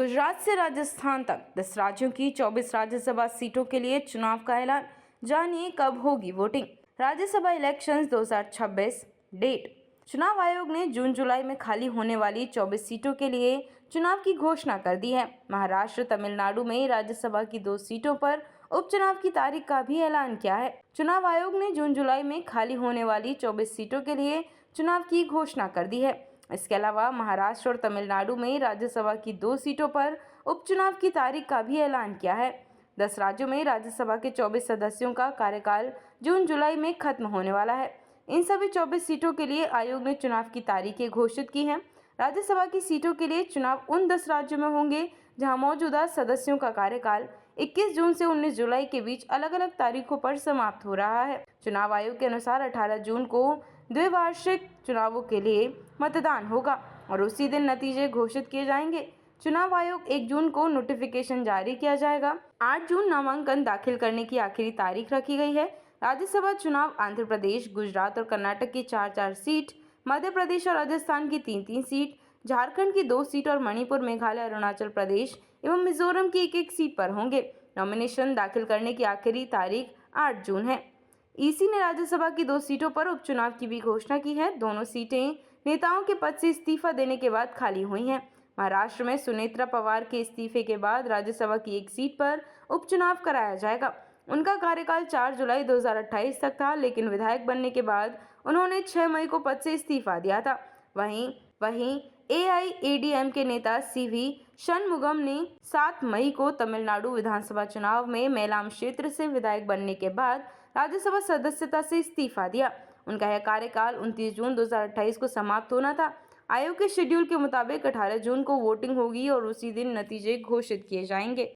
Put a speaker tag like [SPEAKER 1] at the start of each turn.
[SPEAKER 1] गुजरात से राजस्थान तक 10 राज्यों की 24 राज्यसभा सीटों के लिए चुनाव का ऐलान। जानिए कब होगी वोटिंग। Rajya Sabha elections 2026 date. चुनाव आयोग ने जून जुलाई में खाली होने वाली 24 सीटों के लिए चुनाव की घोषणा कर दी है। महाराष्ट्र तमिलनाडु में राज्यसभा की 2 सीटों पर उपचुनाव की तारीख का भी ऐलान किया है। चुनाव आयोग ने जून जुलाई में खाली होने वाली 24 सीटों के लिए चुनाव की घोषणा कर दी है। इसके अलावा महाराष्ट्र और तमिलनाडु में राज्यसभा की 2 सीटों पर उपचुनाव की तारीख का भी ऐलान किया है। 10 राज्यों में राज्यसभा के 24 सदस्यों का कार्यकाल जून जुलाई में खत्म होने वाला है। इन सभी 24 सीटों के लिए आयोग ने चुनाव की तारीखें घोषित की हैं। राज्यसभा की सीटों के लिए चुनाव उन 10 राज्यों में होंगे जहां मौजूदा सदस्यों का कार्यकाल 21 जून से 19 जुलाई के बीच अलग अलग तारीखों पर समाप्त हो रहा है। चुनाव आयोग के अनुसार 18 जून को द्विवार्षिक चुनावों के लिए मतदान होगा और उसी दिन नतीजे घोषित किए जाएंगे। चुनाव आयोग 1 जून को नोटिफिकेशन जारी किया जाएगा। 8 जून नामांकन दाखिल करने की आखिरी तारीख रखी गई है। राज्यसभा चुनाव आंध्र प्रदेश, गुजरात और कर्नाटक की 4-4 सीट, मध्य प्रदेश और राजस्थान की 3-3 सीट, झारखंड की 2 सीट और मणिपुर, मेघालय, अरुणाचल प्रदेश एवं मिजोरम की 1-1 सीट पर होंगे। नॉमिनेशन दाखिल करने की आखिरी तारीख 8 जून है। ईसी ने राज्यसभा की 2 सीटों पर उपचुनाव की भी घोषणा की है। दोनों सीटें नेताओं के पद से इस्तीफा देने के बाद खाली हुई हैं। महाराष्ट्र में सुनेत्रा पवार के इस्तीफे के बाद राज्यसभा की 1 सीट पर उपचुनाव कराया जाएगा। उनका कार्यकाल 4 जुलाई 2028 तक था, लेकिन विधायक बनने के बाद उन्होंने 6 मई को पद से इस्तीफा दिया था। वहीं एआईएडीएमके नेता सीवी षणमुगम ने 7 मई को तमिलनाडु विधानसभा चुनाव में मैलाम क्षेत्र से विधायक बनने के बाद राज्यसभा सदस्यता से इस्तीफा दिया। उनका यह कार्यकाल 29 जून 2028 को समाप्त होना था। आयोग के शेड्यूल के मुताबिक 18 जून को वोटिंग होगी और उसी दिन नतीजे घोषित किए जाएंगे।